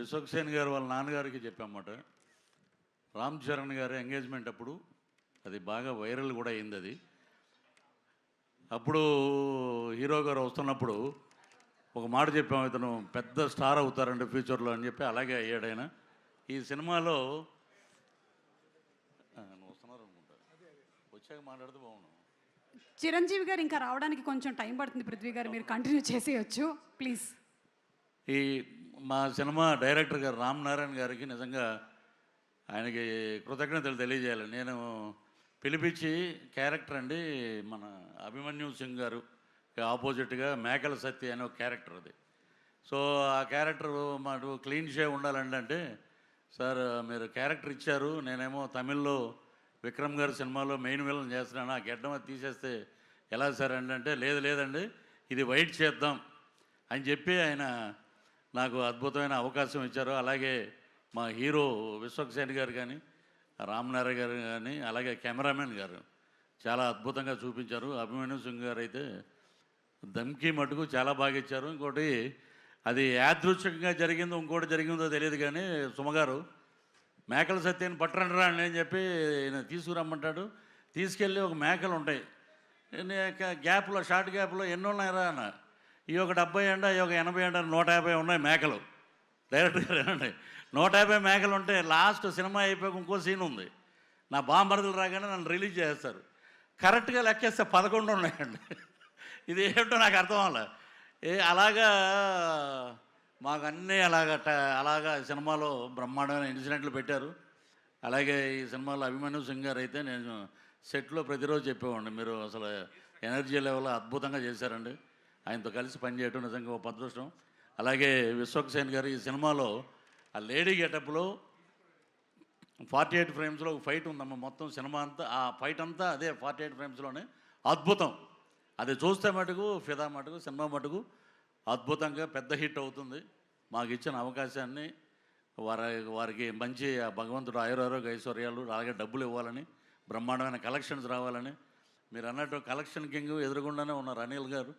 విశ్వక్సేన్ గారు వాళ్ళ నాన్నగారికి చెప్పామన్నమాట. రామ్ చరణ్ గారి ఎంగేజ్మెంట్ అప్పుడు అది బాగా వైరల్ కూడా అయింది. అది అప్పుడు హీరో గారు వస్తున్నప్పుడు ఒక మాట చెప్పాము, ఇతను పెద్ద స్టార్ అవుతారండి ఫ్యూచర్లో అని చెప్పి. అలాగే అయ్యాడు ఆయన. ఈ సినిమాలో వస్తున్నారు అనుకుంటా, వచ్చాక మాట్లాడితే బాగున్నాను. చిరంజీవి గారు ఇంకా రావడానికి కొంచెం టైం పడుతుంది. పృథ్వీ గారు మీరు కంటిన్యూ చేసేయచ్చు ప్లీజ్. ఈ మా సినిమా డైరెక్టర్ గారు రామ్ నారాయణ గారికి నిజంగా ఆయనకి కృతజ్ఞతలు తెలియజేయాలి. నేను పిలిపించి క్యారెక్టర్ అండి మన అభిమన్యు సింగ్ గారు ఆపోజిట్గా మేకల సత్య అనే ఒక క్యారెక్టర్ అది. సో ఆ క్యారెక్టర్ మాకు క్లీన్ షేవ్ ఉండాలండి అంటే, సార్ మీరు క్యారెక్టర్ ఇచ్చారు, నేనేమో తమిళ్లో విక్రమ్ గారి సినిమాలో మెయిన్ విలన్ చేస్తున్నాను, ఆ గెడ్డం అది తీసేస్తే ఎలా సార్ అంటే లేదండి ఇది వైట్ చేద్దాం అని చెప్పి ఆయన నాకు అద్భుతమైన అవకాశం ఇచ్చారు. అలాగే మా హీరో విశ్వక్సేన్ గారు కానీ, రామ్నారాయణ గారు కానీ, అలాగే కెమెరామెన్ గారు చాలా అద్భుతంగా చూపించారు. అభిమన్యు సింగ్ గారు అయితే దమ్కి మటుకు చాలా బాగా ఇచ్చారు. ఇంకోటి అది యాదృచ్ఛికంగా జరిగిందో ఇంకోటి జరిగిందో తెలియదు కానీ, సుమగారు మేకల సత్యాన్ని పట్టరండి అని చెప్పి తీసుకురమ్మంటాడు. తీసుకెళ్ళి ఒక మేకలు ఉంటాయి గ్యాప్లో, షార్ట్ గ్యాప్లో ఎన్ని ఉన్నాయరా అన్న, ఈ ఒక 70 అంట, ఈ ఒక 80 అంట, 150 ఉన్నాయి మేకలు. డైరెక్టర్ గారు ఏమండి 150 మేకలు ఉంటే లాస్ట్ సినిమా అయిపోయాక ఇంకో సీన్ ఉంది, నా బాంబరదలు రాగానే నన్ను రిలీజ్ చేస్తారు. కరెక్ట్గా లెక్కేస్తే 11 ఉన్నాయండి. ఇది ఏమిటో నాకు అర్థం అవ్వాలి. అలాగా మాకు అన్నీ అలాగా సినిమాలో బ్రహ్మాండమైన ఇన్సిడెంట్లు పెట్టారు. అలాగే ఈ సినిమాలో అభిమన్యు సింగ్ గారు అయితే నేను సెట్లో ప్రతిరోజు చెప్పేవాడిని, మీరు అసలు ఎనర్జీ లెవెల్ అద్భుతంగా చేశారండి. ఆయనతో కలిసి పనిచేయటం నిజంగా ఒక అదృష్టం. అలాగే విశ్వక్సేన్ గారు ఈ సినిమాలో ఆ లేడీ గెటప్లో 48 ఫ్రేమ్స్లో ఒక ఫైట్ ఉందమ్మా. మొత్తం సినిమా అంతా ఆ ఫైట్ అంతా అదే 48 ఫ్రేమ్స్లోనే అద్భుతం. అది చూస్తే మటుకు ఫిదా మటుకు సినిమా మటుకు అద్భుతంగా పెద్ద హిట్ అవుతుంది. మాకు ఇచ్చిన అవకాశాన్ని వారికి మంచి భగవంతుడు ఆయురారోగ్య ఐశ్వర్యాలు, అలాగే డబ్బులు ఇవ్వాలని, బ్రహ్మాండమైన కలెక్షన్స్ రావాలని. మీరు అన్నట్టు కలెక్షన్ కింగ్ ఎదురుగుండానే ఉన్నారు అనిల్ గారు.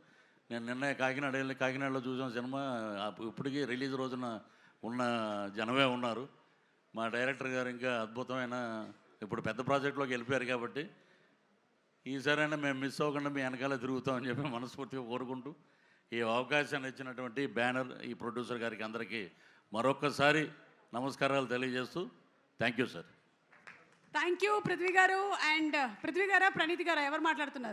నేను నిన్న కాకినాడ వెళ్ళి కాకినాడలో చూసిన సినిమా ఇప్పటికీ రిలీజ్ రోజున ఉన్న జనమే ఉన్నారు. మా డైరెక్టర్ గారు ఇంకా అద్భుతమైన ఇప్పుడు పెద్ద ప్రాజెక్టులోకి వెళ్ళిపోయారు కాబట్టి ఈసారైనా మేము మిస్ అవ్వకుండా మీ వెనకాల తిరుగుతామని చెప్పి మనస్ఫూర్తిగా కోరుకుంటూ, ఈ అవకాశాన్ని ఇచ్చినటువంటి బ్యానర్, ఈ ప్రొడ్యూసర్ గారికి అందరికీ మరొక్కసారి నమస్కారాలు తెలియజేస్తూ thank you sir. Thank you Prithvi గారు. అండ్ పృథ్వీ గారా ప్రణీత్ గారా ఎవరు మాట్లాడుతున్నారు?